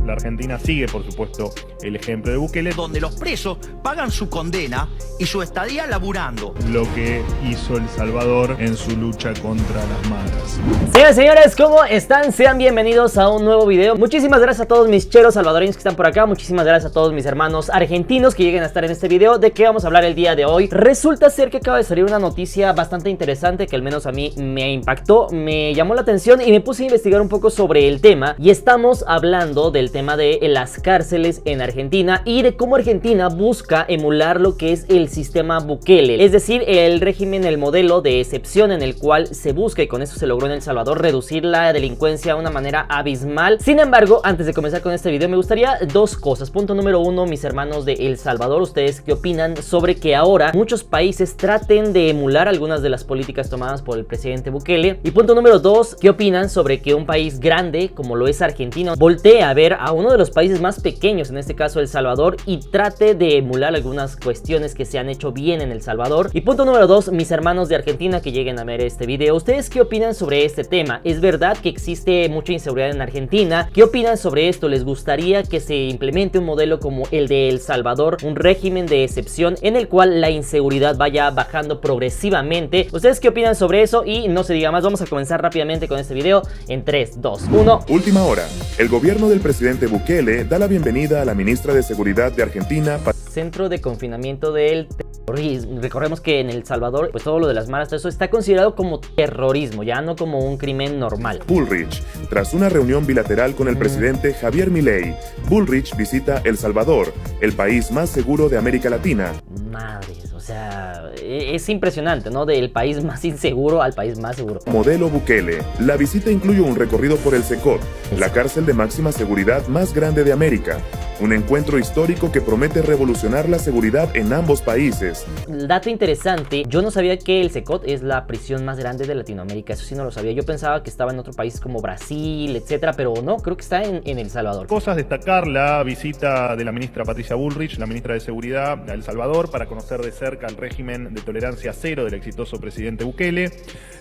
La Argentina sigue, por supuesto, el ejemplo de Bukele, donde los presos pagan su condena y su estadía laburando. lo que hizo El Salvador en su lucha contra las maras. Señoras y señores, ¿cómo están? Sean bienvenidos a un nuevo video. Muchísimas gracias a todos mis cheros salvadoreños que están por acá. Muchísimas gracias a todos mis hermanos argentinos que lleguen a estar en este video. ¿De qué vamos a hablar el día de hoy? Resulta ser que acaba de salir una noticia bastante interesante que al menos a mí me impactó, me llamó la atención y me puse a investigar un poco sobre el tema. Y estamos hablando del tema de las cárceles en Argentina y de cómo Argentina busca emular lo que es el sistema Bukele, es decir, el régimen, el modelo de excepción en el cual se busca, y con eso se logró en El Salvador, reducir la delincuencia de una manera abismal. Sin embargo, antes de comenzar con este video me gustaría dos cosas. Punto número uno, mis hermanos de El Salvador, ¿ustedes qué opinan sobre que ahora muchos países traten de emular algunas de las políticas tomadas por el presidente Bukele? Y punto número dos, ¿qué opinan sobre que un país grande como lo es Argentina voltee a ver a uno de los países más pequeños, en este caso El Salvador, y trate de emular algunas cuestiones que se han hecho bien en El Salvador? Y punto número dos, mis hermanos de Argentina que lleguen a ver este video, ¿ustedes qué opinan sobre este tema? ¿Es verdad que existe mucha inseguridad en Argentina? ¿Qué opinan sobre esto? ¿Les gustaría que se implemente un modelo como el de El Salvador, un régimen de excepción en el cual la inseguridad vaya bajando progresivamente? ¿Ustedes qué opinan sobre eso? Y no se diga más, vamos a comenzar rápidamente con este video en 3, 2, 1. Última hora. El gobierno del presidente Bukele da la bienvenida a la ministra de Seguridad de Argentina. Centro de confinamiento del terrorismo. Recordemos que en El Salvador, pues todo lo de las maras, todo eso está considerado como terrorismo, ya no como un crimen normal. Bullrich. Tras una reunión bilateral con el presidente Javier Milei, Bullrich visita El Salvador, el país más seguro de América Latina. Madres, o sea, es impresionante, ¿no? Del país más inseguro al país más seguro. Modelo Bukele. La visita incluye un recorrido por el Secot, la cárcel de máxima seguridad más grande de América. Un encuentro histórico que promete revolucionar la seguridad en ambos países. Dato interesante, yo no sabía que el Secot es la prisión más grande de Latinoamérica, eso sí no lo sabía. Yo pensaba que estaba en otros países como Brasil, etcétera, pero no, creo que está en El Salvador. Cosas destacar: la visita de la ministra Patricia Bullrich, la ministra de Seguridad a El Salvador, para conocer de cerca el régimen de tolerancia cero del exitoso presidente Bukele.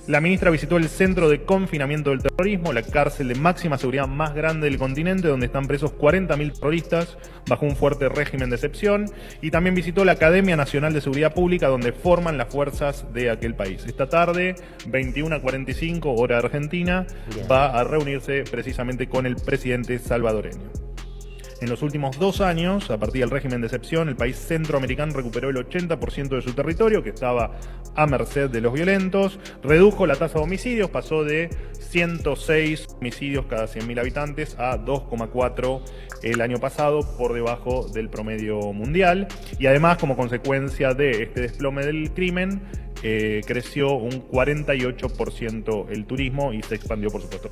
La ministra visitó el Centro de Confinamiento del Terrorismo, la cárcel de máxima seguridad más grande del continente, donde están presos 40.000 terroristas bajo un fuerte régimen de excepción, y también visitó la Academia Nacional de Seguridad Pública, donde forman las fuerzas de aquel país. Esta tarde, 21:45 hora argentina, va a reunirse precisamente con el presidente salvadoreño. En los últimos 2 años, a partir del régimen de excepción, el país centroamericano recuperó el 80% de su territorio, que estaba a merced de los violentos, redujo la tasa de homicidios, pasó de 106 homicidios cada 100.000 habitantes a 2,4 el año pasado, por debajo del promedio mundial, y además, como consecuencia de este desplome del crimen, creció un 48% el turismo y se expandió, por supuesto,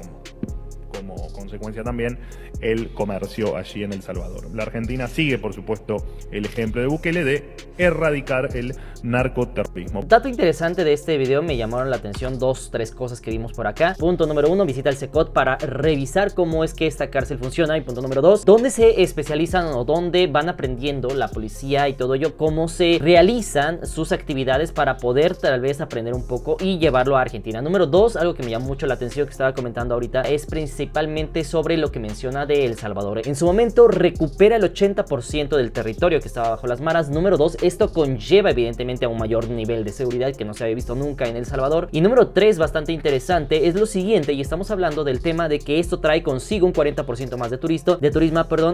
como consecuencia también el comercio allí en El Salvador. La Argentina sigue, por supuesto, el ejemplo de Bukele de erradicar el narcoterrorismo. Dato interesante de este video, me llamaron la atención 2, 3 cosas que vimos por acá. Punto número 1, visita el Secot para revisar cómo es que esta cárcel funciona. Y punto número 2, dónde se especializan o dónde van aprendiendo la policía y todo ello, cómo se realizan sus actividades para poder tal vez aprender un poco y llevarlo a Argentina. Número 2, algo que me llamó mucho la atención que estaba comentando ahorita, es principalmente sobre lo que menciona de El Salvador. En su momento recupera el 80% del territorio que estaba bajo las maras. Número 2, esto conlleva evidentemente a un mayor nivel de seguridad que no se había visto nunca en El Salvador. Y número 3, bastante interesante, es lo siguiente, y estamos hablando del tema de que esto trae consigo un 40% más de turismo,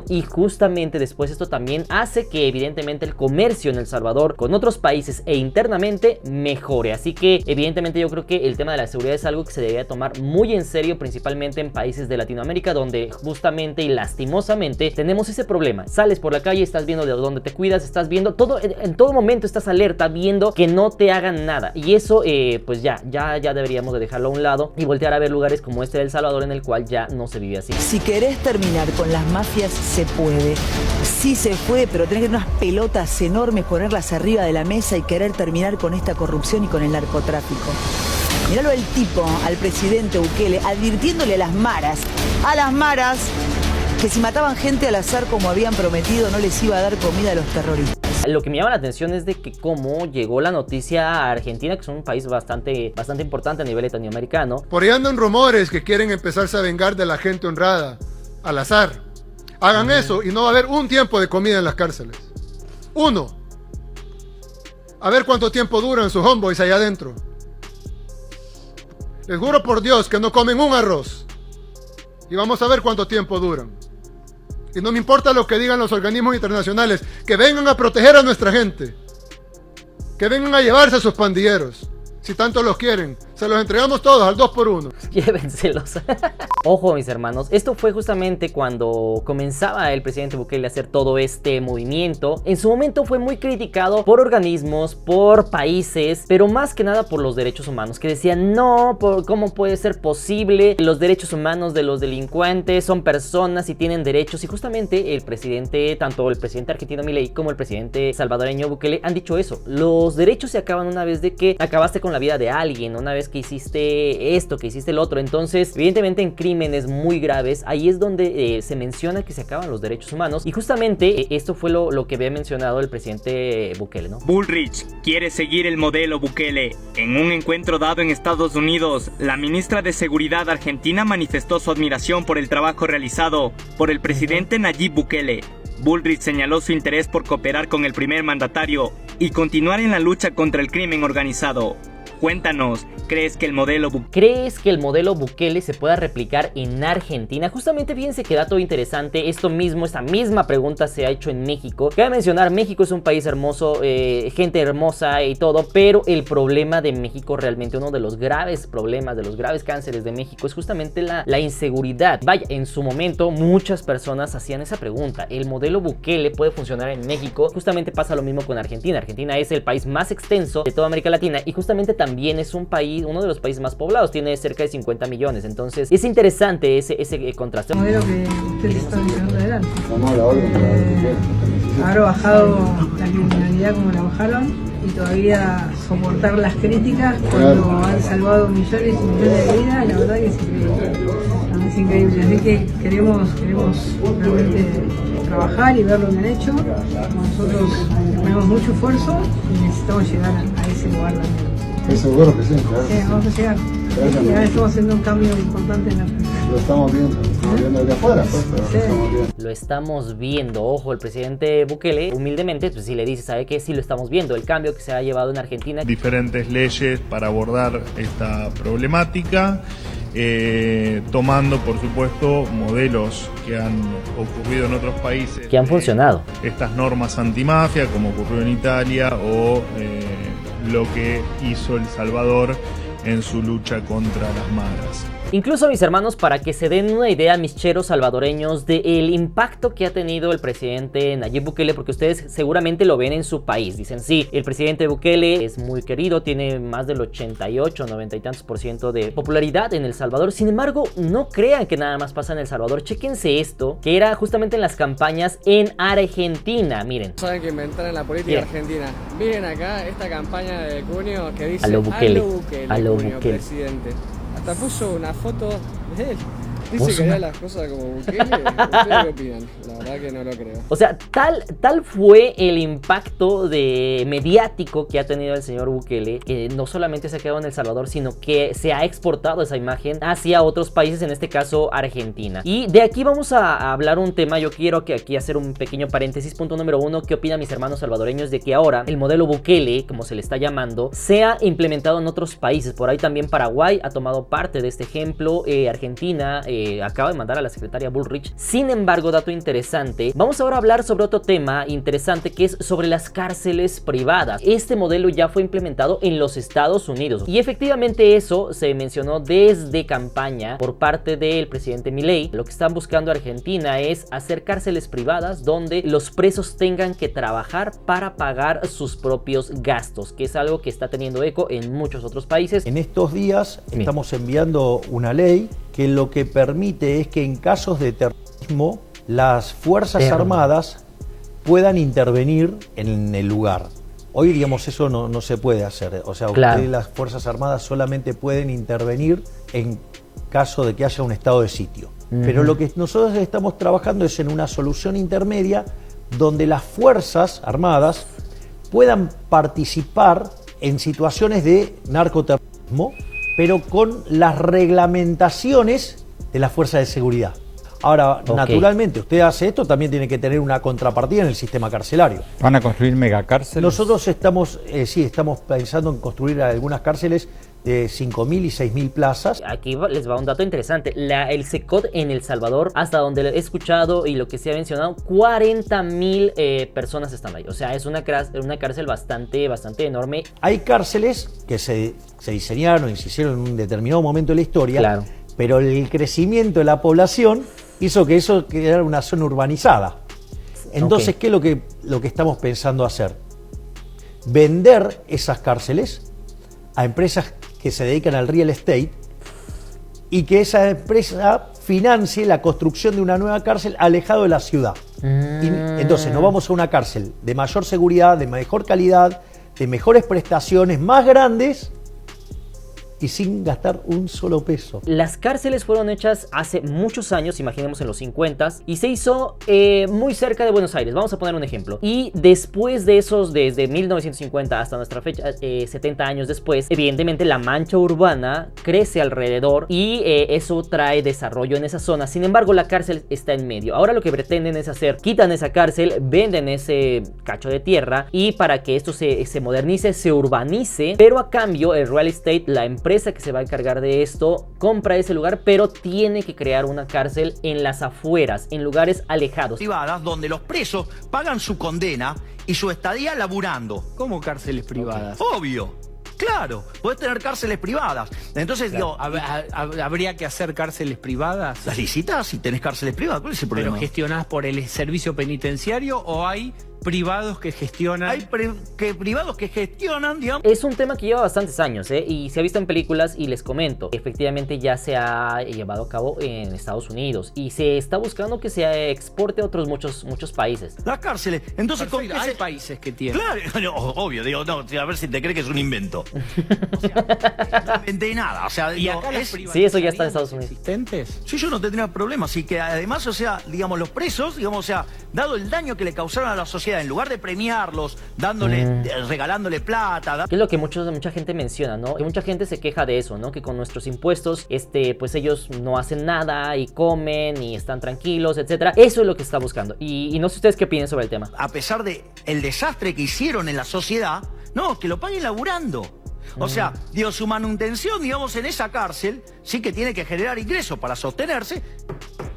y justamente después esto también hace que evidentemente el comercio en El Salvador con otros países e internamente mejore. Así que evidentemente yo creo que el tema de la seguridad es algo que se debería tomar muy en serio, principalmente en países de Latinoamérica, donde justamente y lastimosamente tenemos ese problema. Sales por la calle, estás viendo de dónde te cuidas, estás viendo todo, en todo momento estás alerta, viendo que no te hagan nada, y eso pues ya deberíamos de dejarlo a un lado y voltear a ver lugares como este de El Salvador, en el cual ya no se vive así. Si querés terminar con las mafias, se puede. Sí se puede, pero tenés que tener unas pelotas enormes, ponerlas arriba de la mesa y querer terminar con esta corrupción y con el narcotráfico. Míralo el tipo, al presidente Bukele, advirtiéndole a las maras, que si mataban gente al azar como habían prometido, no les iba a dar comida a los terroristas. Lo que me llama la atención es de que cómo llegó la noticia a Argentina, que es un país bastante importante a nivel latinoamericano. Por ahí andan rumores que quieren empezarse a vengar de la gente honrada, al azar. Hagan eso y no va a haber un tiempo de comida en las cárceles. 1. A ver cuánto tiempo duran sus homeboys allá adentro. Les juro por Dios que no comen un arroz. Y vamos a ver cuánto tiempo duran. Y no me importa lo que digan los organismos internacionales, que vengan a proteger a nuestra gente. Que vengan a llevarse a sus pandilleros. Si tanto los quieren, se los entregamos todos al 2x1. Llévenselos. Ojo, mis hermanos, esto fue justamente cuando comenzaba el presidente Bukele a hacer todo este movimiento. En su momento fue muy criticado por organismos, por países, pero más que nada por los derechos humanos, que decían, no, ¿cómo puede ser posible? Los derechos humanos de los delincuentes son personas y tienen derechos. Y justamente el presidente, tanto el presidente argentino Milei como el presidente salvadoreño Bukele han dicho eso. Los derechos se acaban una vez de que acabaste con la vida de alguien, una vez que hiciste esto, que hiciste el otro. Entonces, evidentemente en crímenes muy graves, ahí es donde se menciona que se acaban los derechos humanos. Y justamente esto fue lo que había mencionado el presidente Bukele, ¿no? Bullrich quiere seguir el modelo Bukele. En un encuentro dado en Estados Unidos, la ministra de Seguridad argentina manifestó su admiración por el trabajo realizado por el presidente Nayib Bukele. Bullrich señaló su interés por cooperar con el primer mandatario y continuar en la lucha contra el crimen organizado. Cuéntanos, ¿crees que el modelo Bukele se pueda replicar en Argentina? Justamente fíjense que dato interesante, esta misma pregunta se ha hecho en México. Cabe mencionar, México es un país hermoso, gente hermosa y todo, pero el problema de México, realmente uno de los graves problemas, de los graves cánceres de México es justamente la inseguridad. Vaya, en su momento muchas personas hacían esa pregunta, ¿el modelo Bukele puede funcionar en México? Justamente pasa lo mismo con Argentina. Argentina es el país más extenso de toda América Latina y justamente también es un país, uno de los países más poblados, tiene cerca de 50 millones. Entonces es interesante ese contraste. El modelo que ustedes están llevando adelante. Haber bajado la criminalidad como la bajaron y todavía soportar las críticas cuando han salvado millones y millones de vidas, la verdad que es increíble. Es increíble, así que queremos realmente trabajar y ver lo que han hecho. Nosotros ponemos mucho esfuerzo y necesitamos llegar a ese lugar también. Seguro que sí, claro. Sí, vamos a llegar. Y ahora estamos haciendo un cambio importante en la Argentina. Lo estamos viendo de afuera, pues, pero Sí. lo estamos viendo. Lo estamos viendo. Ojo, el presidente Bukele, humildemente, pues si le dice, ¿sabe qué? Sí lo estamos viendo, el cambio que se ha llevado en Argentina. Diferentes leyes para abordar esta problemática, tomando, por supuesto, modelos que han ocurrido en otros países. Que han funcionado. Estas normas antimafia, como ocurrió en Italia, o lo que hizo El Salvador en su lucha contra las maras. Incluso, mis hermanos, para que se den una idea, mis cheros salvadoreños, del impacto que ha tenido el presidente Nayib Bukele, porque ustedes seguramente lo ven en su país. Dicen, sí, el presidente Bukele es muy querido, tiene más del 88, 90 y tantos % de popularidad en El Salvador. Sin embargo, no crean que nada más pasa en El Salvador. Chéquense esto, que era justamente en las campañas en Argentina. Miren. Saben que inventaron la política argentina. Miren acá esta campaña de Cunio que dice a lo Bukele, Cunio, presidente. Hasta puso una foto de él. Dice que haría las cosas como Bukele. ¿Ustedes qué opinan? La verdad que no lo creo. O sea, tal fue el impacto mediático que ha tenido el señor Bukele, que no solamente se ha quedado en El Salvador, sino que se ha exportado esa imagen hacia otros países, en este caso Argentina. Y de aquí vamos a hablar un tema. Yo quiero que aquí hacer un pequeño paréntesis. Punto número 1, ¿qué opinan mis hermanos salvadoreños de que ahora el modelo Bukele, como se le está llamando, sea implementado en otros países? Por ahí también Paraguay ha tomado parte de este ejemplo, Argentina acaba de mandar a la secretaria Bullrich. Sin embargo, dato interesante, vamos ahora a hablar sobre otro tema interesante, que es sobre las cárceles privadas. Este modelo ya fue implementado en los Estados Unidos y efectivamente eso se mencionó desde campaña por parte del presidente Milei. Lo que están buscando Argentina es hacer cárceles privadas donde los presos tengan que trabajar para pagar sus propios gastos, que es algo que está teniendo eco en muchos otros países. En estos días estamos enviando una ley que lo que permite es que en casos de terrorismo las Fuerzas Armadas puedan intervenir en el lugar. Hoy, digamos, eso no se puede hacer. O sea, ustedes, las Fuerzas Armadas solamente pueden intervenir en caso de que haya un estado de sitio. Pero lo que nosotros estamos trabajando es en una solución intermedia donde las Fuerzas Armadas puedan participar en situaciones de narcoterrorismo, pero con las reglamentaciones de la fuerza de seguridad. Ahora, naturalmente, usted hace esto, también tiene que tener una contrapartida en el sistema carcelario. ¿Van a construir megacárceles? Nosotros estamos pensando en construir algunas cárceles de 5.000 y 6.000 plazas. Aquí les va un dato interesante. El CECOT en El Salvador, hasta donde he escuchado y lo que se ha mencionado, 40.000 personas están ahí. O sea, es una cárcel bastante enorme. Hay cárceles que se diseñaron y se hicieron en un determinado momento de la historia, claro, pero el crecimiento de la población hizo que eso quedara una zona urbanizada. Entonces, ¿qué es lo que estamos pensando hacer? Vender esas cárceles a empresas que se dedican al real estate y que esa empresa financie la construcción de una nueva cárcel alejado de la ciudad. Y entonces nos vamos a una cárcel de mayor seguridad, de mejor calidad, de mejores prestaciones, más grandes y sin gastar un solo peso. Las cárceles fueron hechas hace muchos años, imaginemos en los 50s, y se hizo muy cerca de Buenos Aires. Vamos a poner un ejemplo. Y después de esos, desde 1950 hasta nuestra fecha, 70 años después, evidentemente la mancha urbana crece alrededor y eso trae desarrollo en esa zona. Sin embargo, la cárcel está en medio. Ahora lo que pretenden es hacer, quitan esa cárcel, venden ese cacho de tierra y para que esto se modernice, se urbanice, pero a cambio el real estate, la empresa que se va a encargar de esto, compra ese lugar, pero tiene que crear una cárcel en las afueras, en lugares alejados. Privadas donde los presos pagan su condena y su estadía laburando. ¿Cómo cárceles privadas? Obvio. Claro, podés tener cárceles privadas. Entonces, claro, ¿habría que hacer cárceles privadas? ¿Las licitas si tenés cárceles privadas? ¿Cuál es el problema? ¿Pero gestionás por el servicio penitenciario o hay privados que gestionan? Hay privados que gestionan, digamos. Es un tema que lleva bastantes años, y se ha visto en películas y les comento. Efectivamente ya se ha llevado a cabo en Estados Unidos y se está buscando que se exporte a otros muchos países. Las cárceles. Entonces, hay países que tienen. Claro, obvio, digo, no, a ver si te crees que es un invento. O sea, no inventé nada. O sea, ¿Y acá sí, eso ya está en Estados Unidos. ¿Existentes? Sí, yo no tendría problema. Así que además, o sea, digamos, los presos, digamos, o sea, dado el daño que le causaron a la sociedad, en lugar de premiarlos, regalándole plata. Que es lo que mucha gente menciona, ¿no? Que mucha gente se queja de eso, ¿no? Que con nuestros impuestos, pues ellos no hacen nada y comen y están tranquilos, etcétera. Eso es lo que está buscando. Y no sé ustedes qué opinan sobre el tema. A pesar de el desastre que hicieron en la sociedad, no, que lo paguen laburando. O sea, digo, su manutención, digamos, en esa cárcel, sí que tiene que generar ingresos para sostenerse,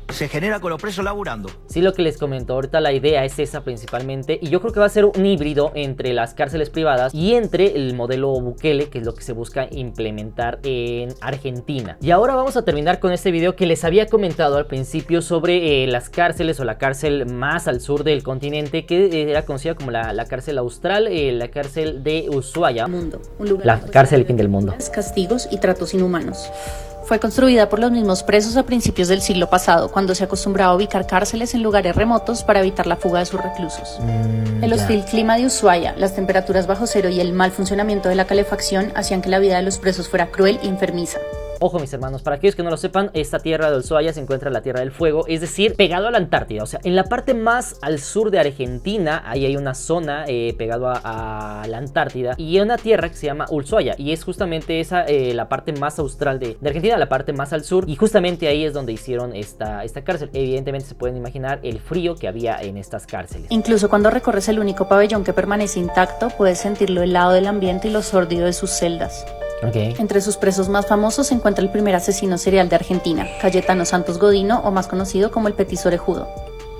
se genera con los presos laburando. Sí, lo que les comento ahorita, la idea es esa principalmente, y yo creo que va a ser un híbrido entre las cárceles privadas y entre el modelo Bukele, que es lo que se busca implementar en Argentina. Y ahora vamos a terminar con este video que les había comentado al principio sobre las cárceles, o la cárcel más al sur del continente, que era conocida como la cárcel austral, la cárcel de Ushuaia. La cárcel fin del mundo. Castigos y tratos inhumanos. Fue construida por los mismos presos a principios del siglo pasado, cuando se acostumbraba a ubicar cárceles en lugares remotos para evitar la fuga de sus reclusos. El hostil clima de Ushuaia, las temperaturas bajo cero y el mal funcionamiento de la calefacción hacían que la vida de los presos fuera cruel y enfermiza. Ojo, mis hermanos, para aquellos que no lo sepan, esta tierra de Ushuaia se encuentra en la Tierra del Fuego, es decir, pegado a la Antártida. O sea, en la parte más al sur de Argentina, ahí hay una zona pegado a la Antártida, y hay una tierra que se llama Ushuaia, y es justamente esa la parte más austral de Argentina, la parte más al sur, y justamente ahí es donde hicieron esta cárcel. Evidentemente se pueden imaginar el frío que había en estas cárceles. Incluso cuando recorres el único pabellón que permanece intacto, puedes sentir lo helado del ambiente y lo sórdido de sus celdas. Entre sus presos más famosos se encuentra el primer asesino serial de Argentina, Cayetano Santos Godino, o más conocido como el Petit Orejudo.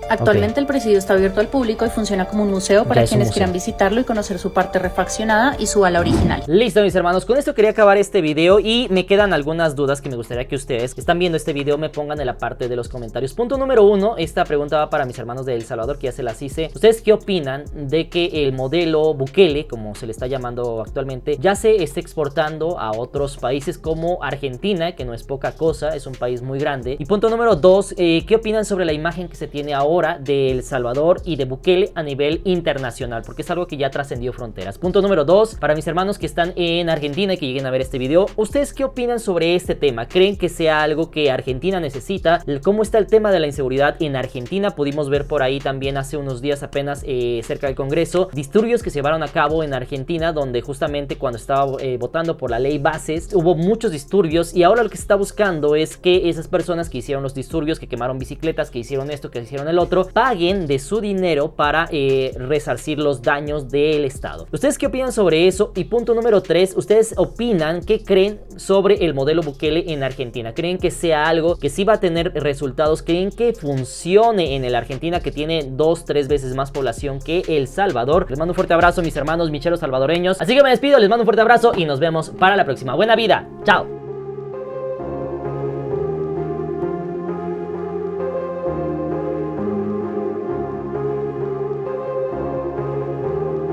Actualmente el presidio está abierto al público y funciona como un museo para quienes quieran visitarlo y conocer su parte refaccionada y su ala original. Listo, mis hermanos, con esto quería acabar este video y me quedan algunas dudas que me gustaría que ustedes que están viendo este video me pongan en la parte de los comentarios. Punto número 1, esta pregunta va para mis hermanos de El Salvador, que ya se las hice. ¿Ustedes qué opinan de que el modelo Bukele, como se le está llamando actualmente, ya se esté exportando a otros países como Argentina, que no es poca cosa, es un país muy grande? Y punto número 2, ¿qué opinan sobre la imagen que se tiene ahora ahora de El Salvador y de Bukele a nivel internacional, porque es algo que ya trascendió fronteras. Punto número 2, para mis hermanos que están en Argentina y que lleguen a ver este video, ¿ustedes qué opinan sobre este tema? ¿Creen que sea algo que Argentina necesita? ¿Cómo está el tema de la inseguridad en Argentina? Pudimos ver por ahí también hace unos días apenas cerca del Congreso, disturbios que se llevaron a cabo en Argentina, donde justamente cuando estaba votando por la ley bases, hubo muchos disturbios, y ahora lo que se está buscando es que esas personas que hicieron los disturbios, que quemaron bicicletas, que hicieron esto, que hicieron el otro, paguen de su dinero para resarcir los daños del Estado. ¿Ustedes qué opinan sobre eso? Y punto número 3, ¿ustedes opinan, qué creen sobre el modelo Bukele en Argentina? ¿Creen que sea algo que sí va a tener resultados? ¿Creen que funcione en el Argentina, que tiene 2-3 veces más población que El Salvador? Les mando un fuerte abrazo, mis hermanos micheros salvadoreños. Así que me despido, les mando un fuerte abrazo y nos vemos para la próxima. Buena vida, chao.